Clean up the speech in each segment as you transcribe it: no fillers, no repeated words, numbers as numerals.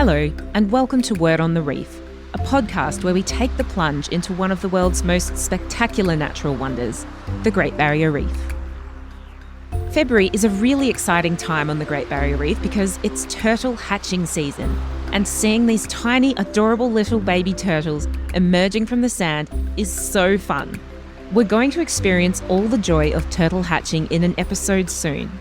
Hello, and welcome to Word on the Reef, a podcast where we take the plunge into one of the world's most spectacular natural wonders, the Great Barrier Reef. February is a really exciting time on the Great Barrier Reef because it's turtle hatching season, and seeing these tiny, adorable little baby turtles emerging from the sand is so fun. We're going to experience all the joy of turtle hatching in an episode soon.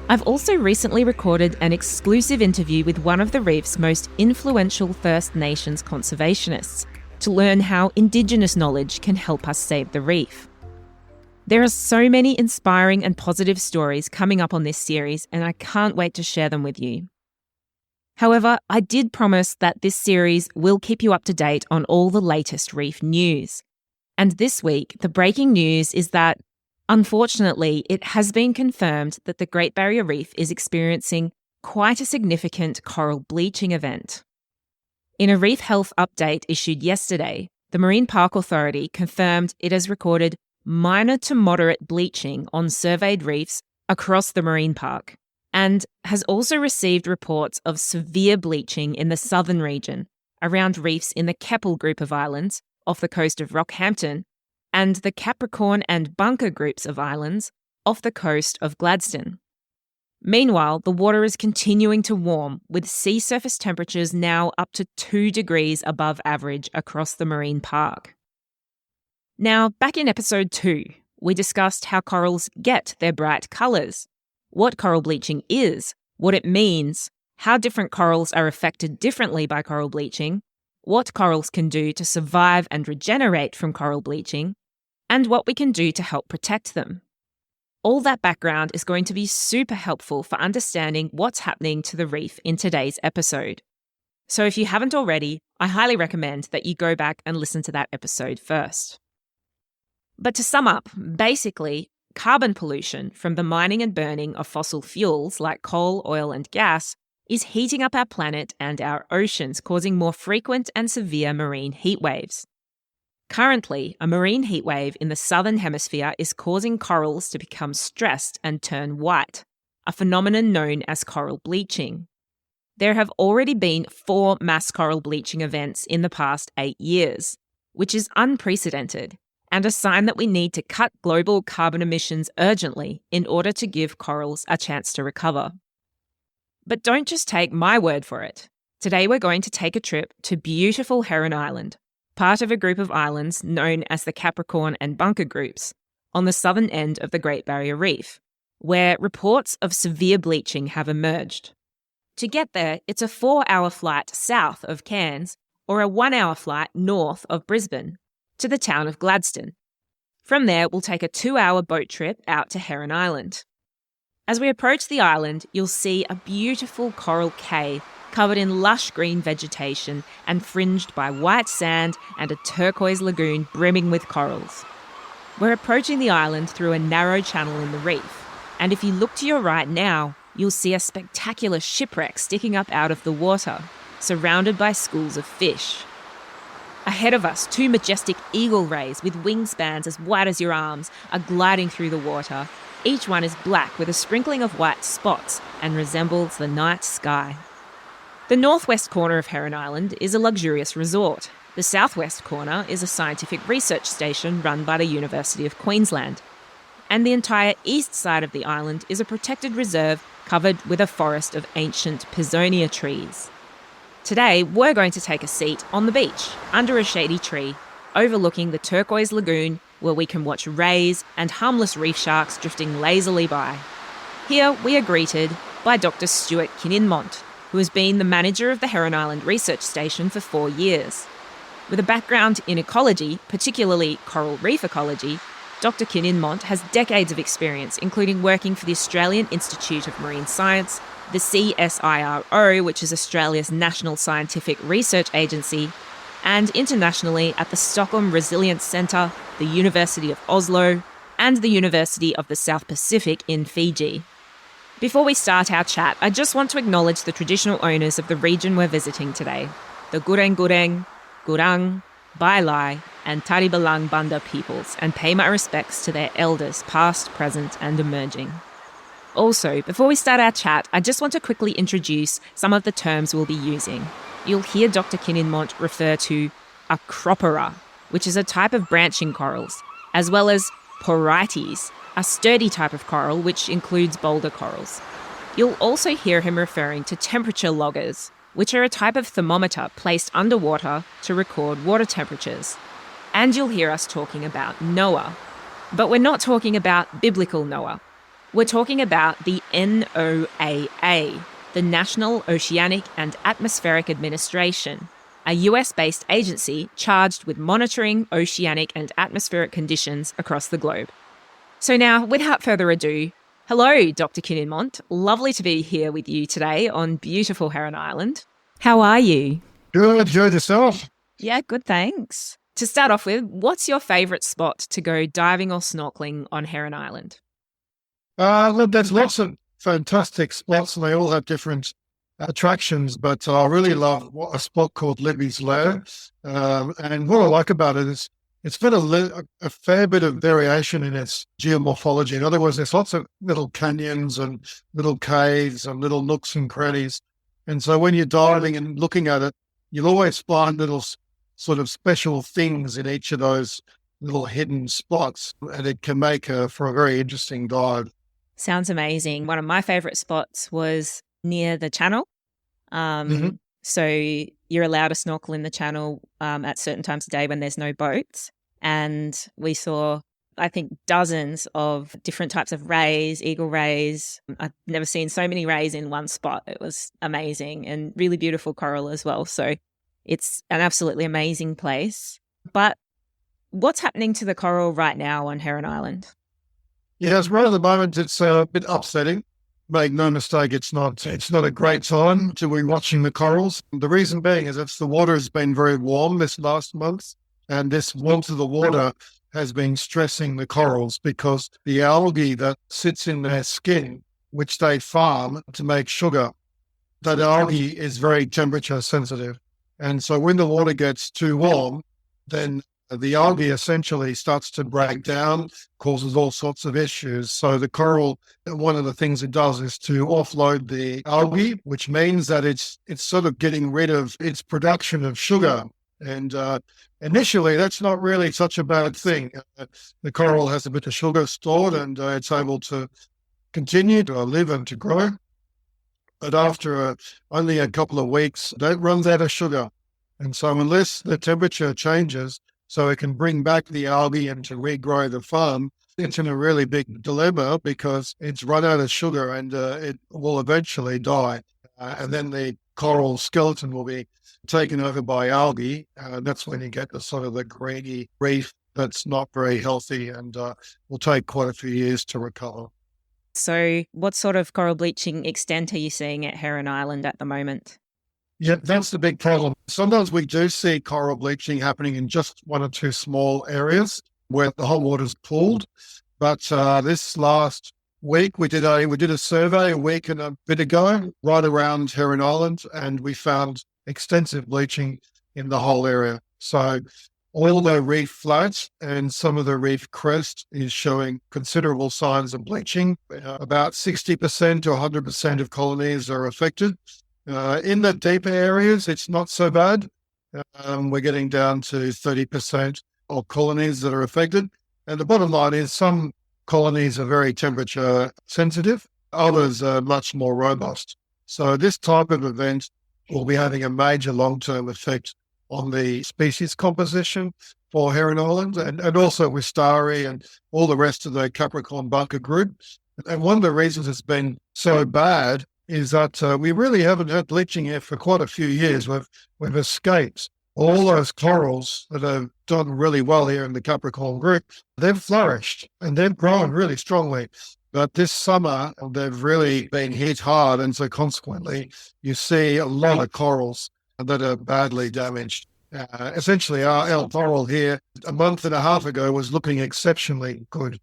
I've also recently recorded an exclusive interview with one of the reef's most influential First Nations conservationists to learn how Indigenous knowledge can help us save the reef. There are so many inspiring and positive stories coming up on this series, and I can't wait to share them with you. However, I did promise that this series will keep you up to date on all the latest reef news. And this week, the breaking news is that, unfortunately, it has been confirmed that the Great Barrier Reef is experiencing quite a significant coral bleaching event. In a reef health update issued yesterday, the Marine Park Authority confirmed it has recorded minor to moderate bleaching on surveyed reefs across the marine park, and has also received reports of severe bleaching in the southern region, around reefs in the Keppel group of islands off the coast of Rockhampton, and the Capricorn and Bunker groups of islands off the coast of Gladstone. Meanwhile, the water is continuing to warm, with sea surface temperatures now up to 2 degrees above average across the marine park. Now, back in episode 2, we discussed how corals get their bright colours, what coral bleaching is, what it means, how different corals are affected differently by coral bleaching, what corals can do to survive and regenerate from coral bleaching, and what we can do to help protect them. All that background is going to be super helpful for understanding what's happening to the reef in today's episode. So if you haven't already, I highly recommend that you go back and listen to that episode first. But to sum up, basically, carbon pollution from the mining and burning of fossil fuels like coal, oil, and gas is heating up our planet and our oceans, causing more frequent and severe marine heat waves. Currently, a marine heat wave in the southern hemisphere is causing corals to become stressed and turn white, a phenomenon known as coral bleaching. There have already been 4 mass coral bleaching events in the past 8 years, which is unprecedented, and a sign that we need to cut global carbon emissions urgently in order to give corals a chance to recover. But don't just take my word for it. Today we're going to take a trip to beautiful Heron Island, part of a group of islands known as the Capricorn and Bunker groups, on the southern end of the Great Barrier Reef, where reports of severe bleaching have emerged. To get there, it's a 4-hour flight south of Cairns or a 1-hour flight north of Brisbane to the town of Gladstone. From there, we'll take a 2-hour boat trip out to Heron Island. As we approach the island, you'll see a beautiful coral cay covered in lush green vegetation and fringed by white sand and a turquoise lagoon brimming with corals. We're approaching the island through a narrow channel in the reef, and if you look to your right now, you'll see a spectacular shipwreck sticking up out of the water, surrounded by schools of fish. Ahead of us, 2 majestic eagle rays with wingspans as wide as your arms are gliding through the water. Each one is black with a sprinkling of white spots and resembles the night sky. The northwest corner of Heron Island is a luxurious resort. The southwest corner is a scientific research station run by the University of Queensland. And the entire east side of the island is a protected reserve covered with a forest of ancient Pisonia trees. Today, we're going to take a seat on the beach, under a shady tree, overlooking the turquoise lagoon, where we can watch rays and harmless reef sharks drifting lazily by. Here, we are greeted by Dr Stuart Kininmonth, who has been the manager of the Heron Island Research Station for 4 years. With a background in ecology, particularly coral reef ecology, Dr Kininmonth has decades of experience, including working for the Australian Institute of Marine Science, the CSIRO, which is Australia's national scientific research agency, and internationally at the Stockholm Resilience Centre, the University of Oslo, and the University of the South Pacific in Fiji. Before we start our chat, I just want to acknowledge the traditional owners of the region we're visiting today, the Gureng Gureng, Gurang, Bailai, and Taribalang Banda peoples, and pay my respects to their elders, past, present, and emerging. Also, before we start our chat, I just want to quickly introduce some of the terms we'll be using. You'll hear Dr Kininmonth refer to a cropera, which is a type of branching corals, as well as porites, a sturdy type of coral which includes boulder corals. You'll also hear him referring to temperature loggers, which are a type of thermometer placed underwater to record water temperatures. And you'll hear us talking about NOAA. But we're not talking about biblical Noah. We're talking about the NOAA, the National Oceanic and Atmospheric Administration, a US-based agency charged with monitoring oceanic and atmospheric conditions across the globe. So now, without further ado, hello, Dr. Kininmonth. Lovely to be here with you today on beautiful Heron Island. How are you? Good, enjoyed yourself. Yeah, good, thanks. To start off with, what's your favourite spot to go diving or snorkeling on Heron Island? Look, there's lots of fantastic spots and they all have different attractions, but I really love a spot called Libby's Lair. And what I like about it is it's got a fair bit of variation in its geomorphology. In other words, there's lots of little canyons and little caves and little nooks and crannies. And so when you're diving and looking at it, you'll always find little sort of special things in each of those little hidden spots, and it can make for a very interesting dive. Sounds amazing. One of my favourite spots was near the channel. So you're allowed to snorkel in the channel at certain times of day when there's no boats. And we saw, I think, dozens of different types of rays, eagle rays. I've never seen so many rays in one spot. It was amazing and really beautiful coral as well. So it's an absolutely amazing place. But what's happening to the coral right now on Heron Island? Yes, right at the moment, it's a bit upsetting. Make no mistake, it's not a great time to be watching the corals. The reason being is that the water has been very warm this last month, and this warmth of the water has been stressing the corals because the algae that sits in their skin, which they farm to make sugar, that algae is very temperature sensitive. And so when the water gets too warm, then the algae essentially starts to break down, causes all sorts of issues. So the coral, one of the things it does is to offload the algae, which means that it's sort of getting rid of its production of sugar. And initially, that's not really such a bad thing. The coral has a bit of sugar stored and it's able to continue to live and to grow. But after only a couple of weeks, that runs out of sugar. And so unless the temperature changes, so it can bring back the algae and to regrow the farm, it's in a really big dilemma because it's run out of sugar and it will eventually die. And then the coral skeleton will be taken over by algae. That's when you get the sort of the greeny reef that's not very healthy and will take quite a few years to recover. So what sort of coral bleaching extent are you seeing at Heron Island at the moment? Yeah, that's the big problem. Sometimes we do see coral bleaching happening in just one or two small areas where the whole water's pooled. But this last week we did a survey a week and a bit ago right around Heron Island, and we found extensive bleaching in the whole area. So all the reef flats and some of the reef crest is showing considerable signs of bleaching. About 60% to 100% of colonies are affected. In the deeper areas, it's not so bad. We're getting down to 30% of colonies that are affected. And the bottom line is some colonies are very temperature sensitive. Others are much more robust. So this type of event will be having a major long-term effect on the species composition for Heron Island and also with starry and all the rest of the Capricorn bunker group. And one of the reasons it's been so bad is that we really haven't had bleaching here for quite a few years. We've escaped all those corals that have done really well here in the Capricorn group. They've flourished and they've grown really strongly. But this summer, they've really been hit hard. And so consequently, you see a lot of corals that are badly damaged. Essentially, our coral here a month and a half ago was looking exceptionally good,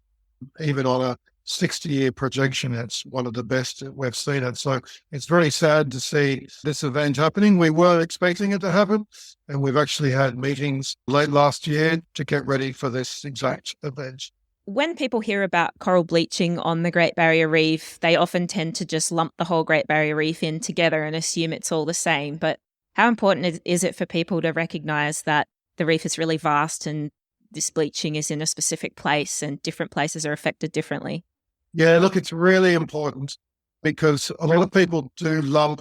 even on a 60-year projection. It's one of the best we've seen it. So it's very sad to see this event happening. We were expecting it to happen, and we've actually had meetings late last year to get ready for this exact event. When people hear about coral bleaching on the Great Barrier Reef, they often tend to just lump the whole Great Barrier Reef in together and assume it's all the same. But how important is it for people to recognise that the reef is really vast and this bleaching is in a specific place and different places are affected differently? Yeah, look, it's really important because a lot of people do lump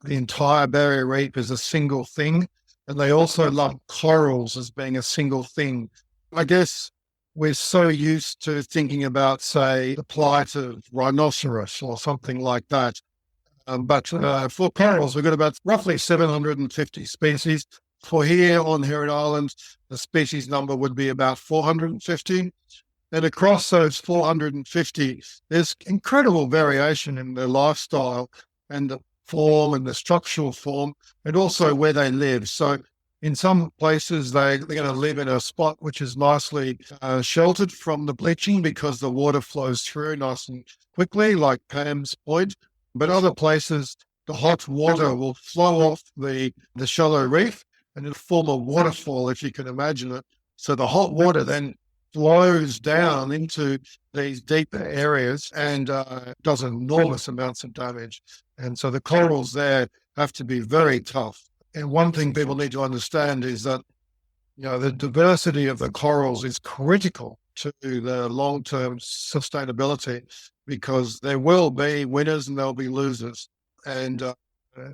the entire barrier reef as a single thing, and they also lump corals as being a single thing. I guess we're so used to thinking about, say, the plight of rhinoceros or something like that. But for corals, we've got about roughly 750 species. For here on Heron Island, the species number would be about 450. And across those 450, there's incredible variation in their lifestyle and the form and the structural form, and also where they live. So in some places, they're going to live in a spot which is nicely sheltered from the bleaching because the water flows through nice and quickly, like Pam's Point. But other places, the hot water will flow off the shallow reef and it'll form a waterfall, if you can imagine it. So the hot water then flows down into these deeper areas and does enormous amounts of damage. And so the corals there have to be very tough. And one thing people need to understand is that, the diversity of the corals is critical to the long-term sustainability because there will be winners and there'll be losers. And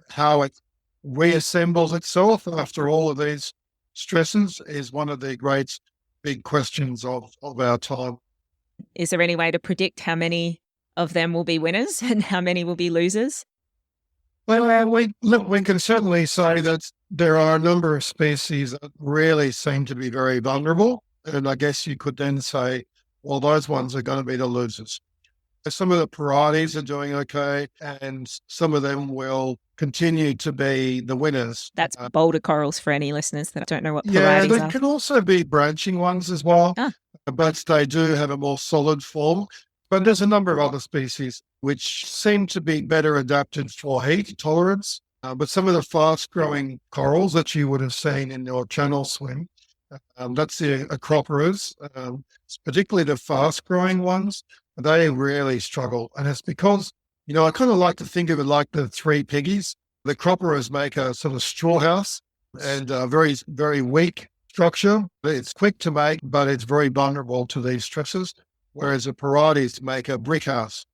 how it reassembles itself after all of these stresses is one of the great big questions of our time. Is there any way to predict how many of them will be winners and how many will be losers? Well, we can certainly say that there are a number of species that really seem to be very vulnerable. And I guess you could then say, well, those ones are going to be the losers. Some of the varieties are doing okay, and some of them will continue to be the winners. That's boulder corals for any listeners that don't know what varieties are. Yeah, there can also be branching ones as well, but they do have a more solid form. But there's a number of other species which seem to be better adapted for heat tolerance. But some of the fast-growing corals that you would have seen in your channel swim, that's the acroporas, particularly the fast-growing ones, they really struggle. And it's because, I kind of like to think of it like the three piggies. The acroporas make a sort of straw house and a very, very weak structure. It's quick to make, but it's very vulnerable to these stresses. Whereas the parietes make a brick house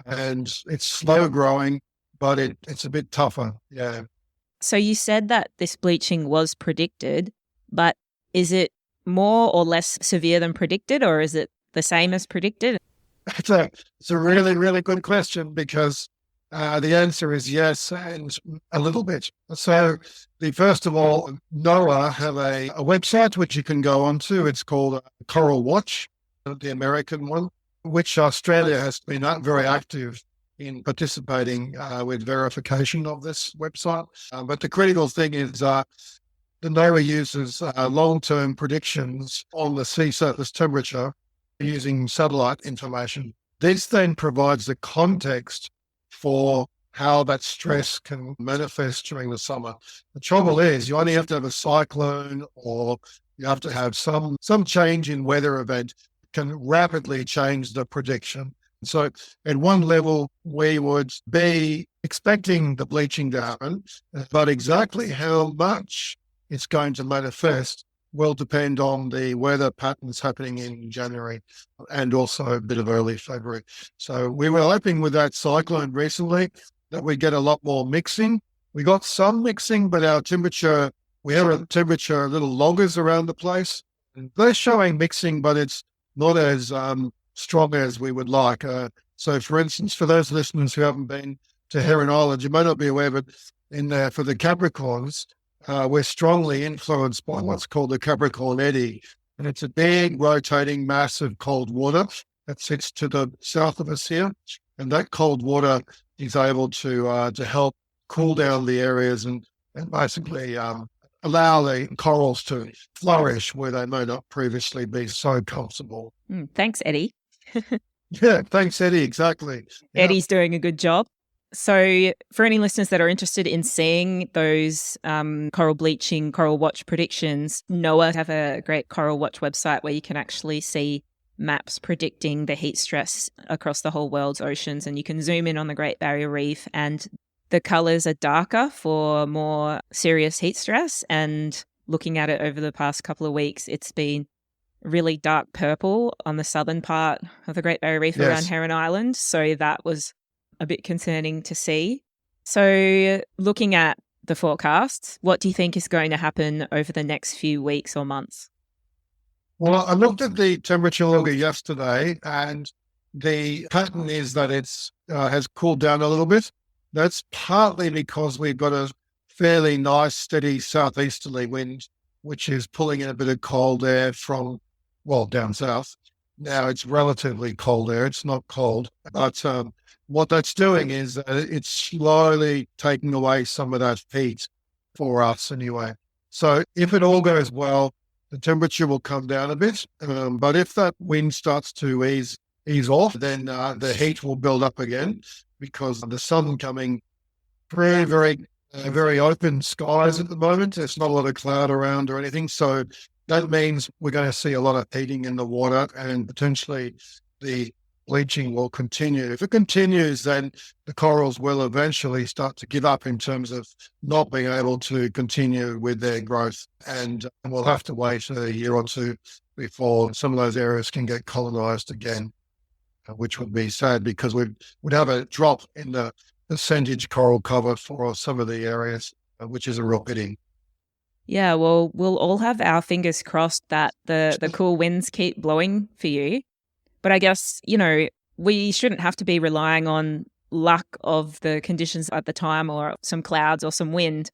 and it's slow growing, but it's a bit tougher. Yeah. So you said that this bleaching was predicted, but is it more or less severe than predicted, or is it the same as predicted? It's a really, really good question because the answer is yes and a little bit. So first of all, NOAA have a website which you can go onto. It's called Coral Watch, the American one, which Australia has been very active in participating with verification of this website. But the critical thing is the NOAA uses long-term predictions on the sea surface temperature using satellite information. This then provides the context for how that stress can manifest during the summer. The trouble is you only have to have a cyclone or you have to have some change in weather event can rapidly change the prediction. So at one level, we would be expecting the bleaching to happen, but exactly how much it's going to manifest will depend on the weather patterns happening in January and also a bit of early February. So we were hoping with that cyclone recently that we get a lot more mixing. We got some mixing, but we have a temperature a little loggers around the place. They're showing mixing, but it's not as strong as we would like. So for instance, for those listeners who haven't been to Heron Island, you may not be aware, but in there for the Capricorns, we're strongly influenced by what's called the Capricorn eddy. And it's a big rotating mass of cold water that sits to the south of us here. And that cold water is able to help cool down the areas and basically allow the corals to flourish where they may not previously be so comfortable. Thanks, Eddie. Yeah, thanks, Eddie. Exactly. Yeah. Eddie's doing a good job. So for any listeners that are interested in seeing those coral bleaching, coral watch predictions, NOAA have a great coral watch website where you can actually see maps predicting the heat stress across the whole world's oceans, and you can zoom in on the Great Barrier Reef and the colours are darker for more serious heat stress. And looking at it over the past couple of weeks, it's been really dark purple on the southern part of the Great Barrier Reef around Heron Island. So that was a bit concerning to see. So looking at the forecasts, what do you think is going to happen over the next few weeks or months? Well, I looked at the temperature logger yesterday, and the pattern is that it's has cooled down a little bit. That's partly because we've got a fairly nice, steady southeasterly wind, which is pulling in a bit of cold air from, well, down south. Now it's relatively cold air. It's not cold, but what that's doing is it's slowly taking away some of that heat for us anyway. So if it all goes well, the temperature will come down a bit. But if that wind starts to ease off, then the heat will build up again because the sun coming very, very open skies at the moment. There's not a lot of cloud around or anything. So that means we're going to see a lot of heating in the water and potentially the bleaching will continue. If it continues, then the corals will eventually start to give up in terms of not being able to continue with their growth. And we'll have to wait a year or two before some of those areas can get colonized again, which would be sad because we'd have a drop in the percentage coral cover for some of the areas, which is a real pity. Yeah, well, we'll all have our fingers crossed that the cool winds keep blowing for you. But I guess, we shouldn't have to be relying on luck of the conditions at the time or some clouds or some wind.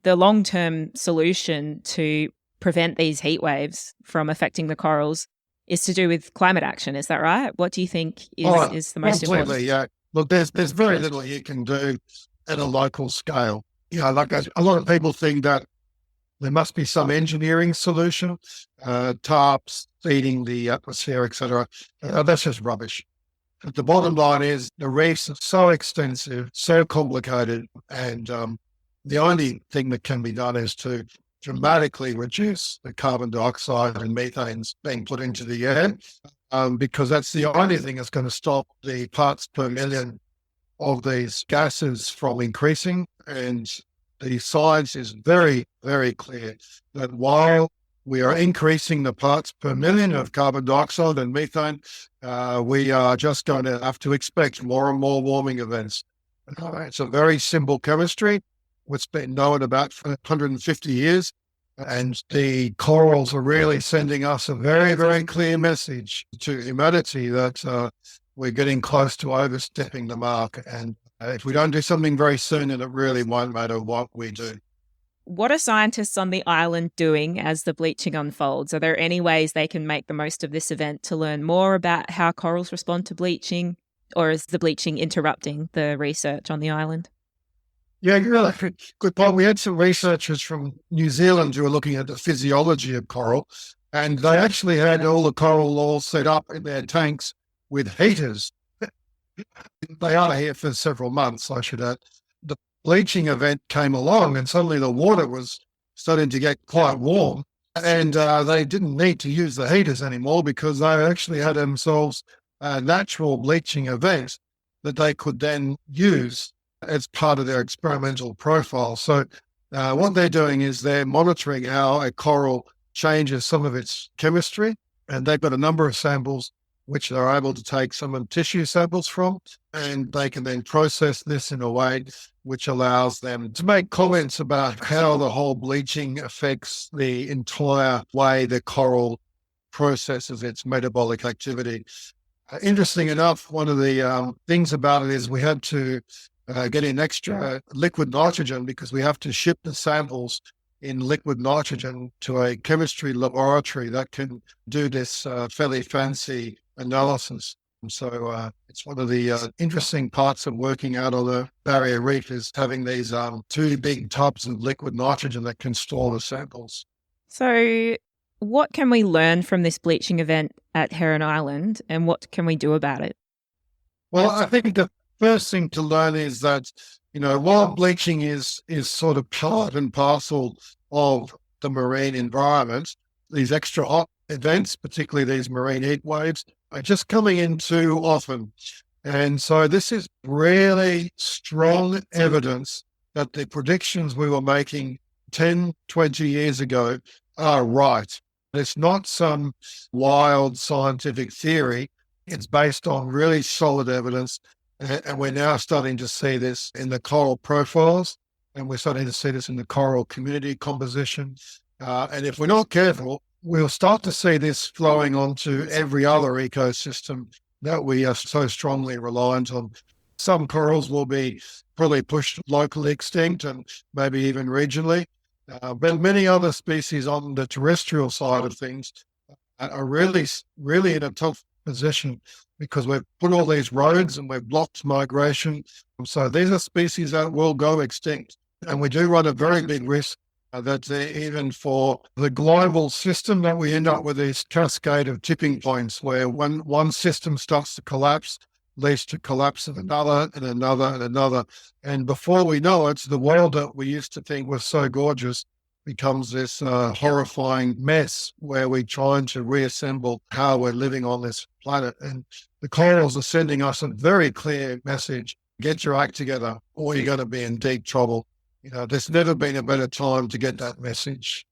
The long-term solution to prevent these heat waves from affecting the corals is to do with climate action. Is that right? What do you think is the most important? Yeah. Look, there's very little you can do at a local scale. Like a lot of people think that there must be some engineering solution, tarps, feeding the atmosphere, etc. That's just rubbish. But the bottom line is the reefs are so extensive, so complicated, and the only thing that can be done is to dramatically reduce the carbon dioxide and methanes being put into the air, because that's the only thing that's going to stop the parts per million of these gases from increasing. And the science is very, very clear that while we are increasing the parts per million of carbon dioxide and methane, we are just going to have to expect more and more warming events. It's a very simple chemistry. It's been known about for 150 years. And the corals are really sending us a very, very clear message to humanity that we're getting close to overstepping the mark. And if we don't do something very soon, then it really won't matter what we do. What are scientists on the island doing as the bleaching unfolds? Are there any ways they can make the most of this event to learn more about how corals respond to bleaching, or is the bleaching interrupting the research on the island? Yeah, really good point. We had some researchers from New Zealand who were looking at the physiology of coral, and they actually had all the coral all set up in their tanks with heaters. They are here for several months, I should add. The bleaching event came along and suddenly the water was starting to get quite warm, and they didn't need to use the heaters anymore because they actually had themselves a natural bleaching event that they could then use as part of their experimental profile. So what they're doing is they're monitoring how a coral changes some of its chemistry, and they've got a number of samples which they're able to take some of the tissue samples from, and they can then process this in a way which allows them to make comments about how the whole bleaching affects the entire way the coral processes its metabolic activity. Interesting enough, one of the things about it is we had to get in extra liquid nitrogen because we have to ship the samples in liquid nitrogen to a chemistry laboratory that can do this fairly fancy analysis. And so it's one of the interesting parts of working out on the barrier reef is having these two big tubs of liquid nitrogen that can store the samples. So what can we learn from this bleaching event at Heron Island, and what can we do about it? Well, I think the first thing to learn is that, while bleaching is sort of part and parcel of the marine environment, these extra hot events, particularly these marine heat waves, are just coming in too often. And so this is really strong evidence that the predictions we were making 10, 20 years ago are right. It's not some wild scientific theory. It's based on really solid evidence. And we're now starting to see this in the coral profiles, and we're starting to see this in the coral community composition. And if we're not careful, we'll start to see this flowing onto every other ecosystem that we are so strongly reliant on. Some corals will be probably pushed locally extinct and maybe even regionally. But many other species on the terrestrial side of things are really, really in a tough position because we've put all these roads and we've blocked migration. So these are species that will go extinct. And we do run a very big risk that even for the global system, that we end up with this cascade of tipping points where when one system starts to collapse, leads to collapse of another and another and another. And before we know it, the world that we used to think was so gorgeous becomes this horrifying mess where we're trying to reassemble how we're living on this planet. And the corals are sending us a very clear message: get your act together or you're going to be in deep trouble. There's never been a better time to get that message.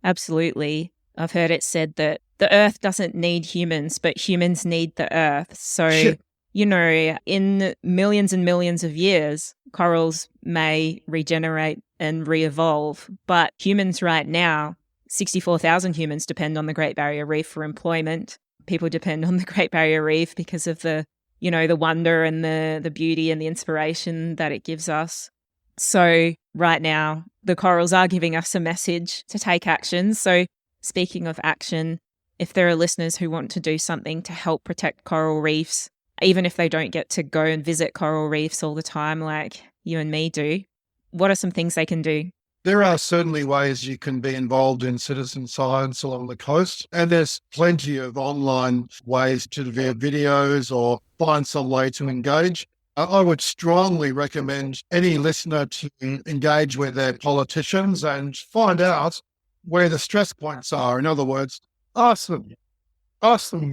Absolutely. I've heard it said that the Earth doesn't need humans, but humans need the Earth. So, in millions and millions of years, corals may regenerate and re-evolve. But humans right now, 64,000 humans depend on the Great Barrier Reef for employment. People depend on the Great Barrier Reef because of the wonder and the beauty and the inspiration that it gives us. So right now, the corals are giving us a message to take action. So speaking of action, if there are listeners who want to do something to help protect coral reefs, even if they don't get to go and visit coral reefs all the time like you and me do, what are some things they can do? There are certainly ways you can be involved in citizen science along the coast, and there's plenty of online ways to view videos or find some way to engage. I would strongly recommend any listener to engage with their politicians and find out where the stress points are. In other words, ask them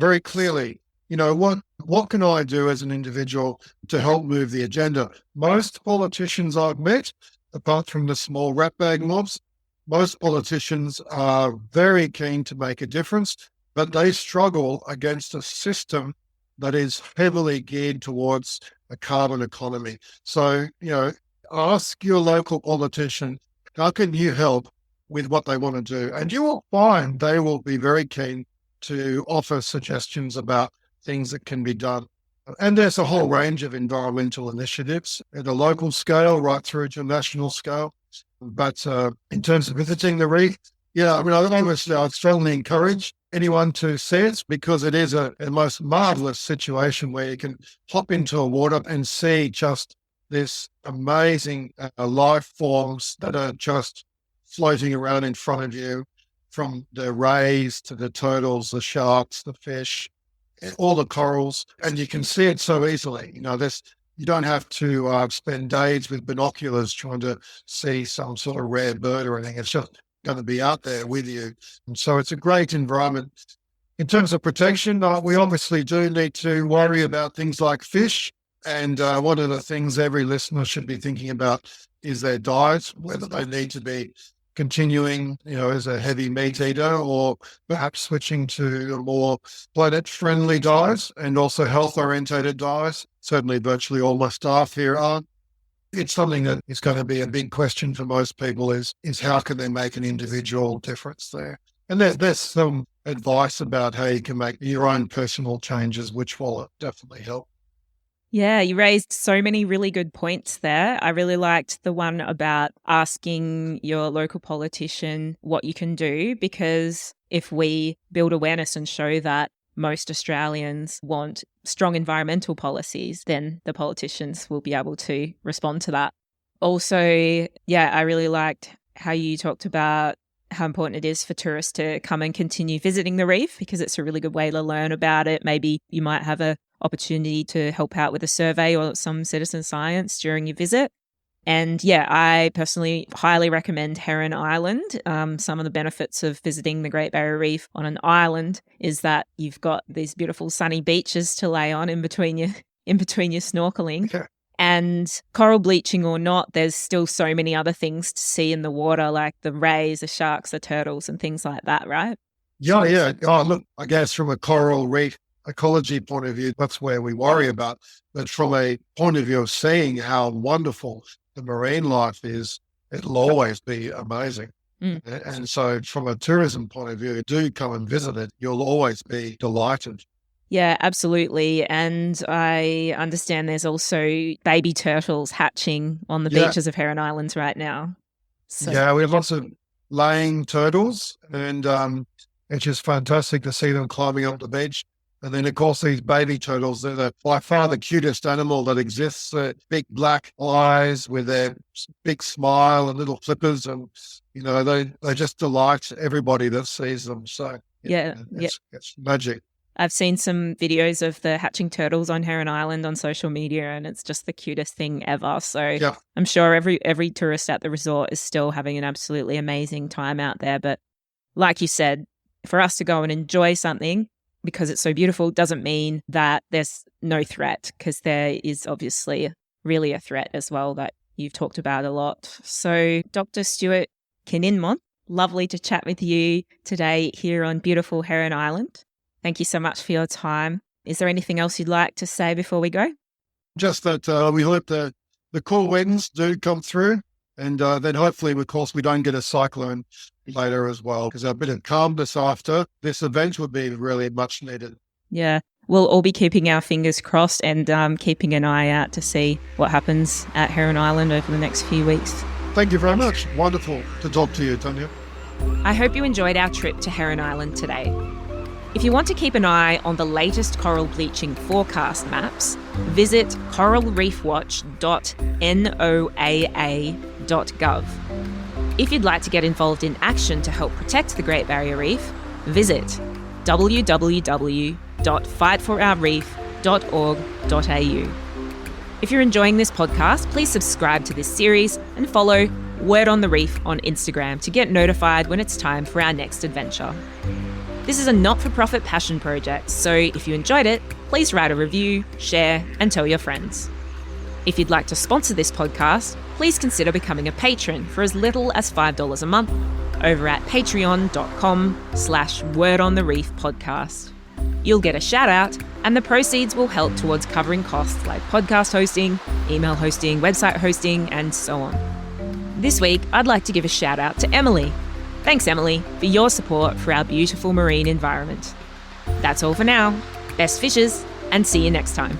very clearly, what can I do as an individual to help move the agenda? Most politicians I've met, apart from the small ratbag mobs, most politicians are very keen to make a difference, but they struggle against a system that is heavily geared towards a carbon economy. So, ask your local politician, how can you help with what they want to do? And you will find they will be very keen to offer suggestions about things that can be done. And there's a whole range of environmental initiatives at a local scale right through to a national scale. But in terms of visiting the reef, obviously I'd strongly encourage anyone to see it because it is a most marvelous situation where you can hop into a water and see just this amazing life forms that are just floating around in front of you, from the rays to the turtles, the sharks, the fish, all the corals, and you can see it so easily. You don't have to spend days with binoculars trying to see some sort of rare bird or anything. It's just going to be out there with you. And so it's a great environment. In terms of protection, we obviously do need to worry about things like fish. And one of the things every listener should be thinking about is their diet, whether they need to be continuing, as a heavy meat eater or perhaps switching to a more planet-friendly diet and also health-orientated diet. Certainly virtually all my staff here are. It's something that is going to be a big question for most people is how can they make an individual difference there? And there's some advice about how you can make your own personal changes, which will definitely help. Yeah, you raised so many really good points there. I really liked the one about asking your local politician what you can do, because if we build awareness and show that most Australians want strong environmental policies, then the politicians will be able to respond to that. Also, I really liked how you talked about how important it is for tourists to come and continue visiting the reef, because it's a really good way to learn about it. Maybe you might have an opportunity to help out with a survey or some citizen science during your visit. And yeah, I personally highly recommend Heron Island. Some of the benefits of visiting the Great Barrier Reef on an island is that you've got these beautiful sunny beaches to lay on in between your snorkeling. Okay. And coral bleaching or not, there's still so many other things to see in the water, like the rays, the sharks, the turtles, and things like that, right? Yeah. Oh, look, I guess from a coral reef ecology point of view, that's where we worry about. But from a point of view of seeing how wonderful the marine life is, it'll always be amazing. And so from a tourism point of view, do come and visit it. You'll always be delighted. Yeah, absolutely. And I understand there's also baby turtles hatching on the beaches of Heron Islands right now. So. Yeah, we have lots of laying turtles, and it's just fantastic to see them climbing up the beach. And then, of course, these baby turtles, they're by far the cutest animal that exists. Big black eyes with their big smile and little flippers. And, they just delight everybody that sees them. So, it's magic. I've seen some videos of the hatching turtles on Heron Island on social media, and it's just the cutest thing ever. So I'm sure every tourist at the resort is still having an absolutely amazing time out there. But like you said, for us to go and enjoy something because it's so beautiful doesn't mean that there's no threat, because there is obviously really a threat as well that you've talked about a lot. So Dr. Stuart Kininmonth, lovely to chat with you today here on beautiful Heron Island. Thank you so much for your time. Is there anything else you'd like to say before we go? Just that we hope the cool winds do come through, and then hopefully, of course, we don't get a cyclone later as well, because a bit of calmness after this event would be really much needed. Yeah, we'll all be keeping our fingers crossed and keeping an eye out to see what happens at Heron Island over the next few weeks. Thank you very much. Wonderful to talk to you, Tanya. I hope you enjoyed our trip to Heron Island today. If you want to keep an eye on the latest coral bleaching forecast maps, visit coralreefwatch.noaa.gov. If you'd like to get involved in action to help protect the Great Barrier Reef, visit www.fightforourreef.org.au. If you're enjoying this podcast, please subscribe to this series and follow Word on the Reef on Instagram to get notified when it's time for our next adventure. This is a not-for-profit passion project, so if you enjoyed it, please write a review, share, and tell your friends. If you'd like to sponsor this podcast, please consider becoming a patron for as little as $5 a month over at patreon.com/wordonthereefpodcast. You'll get a shout out, and the proceeds will help towards covering costs like podcast hosting, email hosting, website hosting, and so on. This week, I'd like to give a shout out to Emily. Thanks, Emily, for your support for our beautiful marine environment. That's all for now. Best fishes, and see you next time.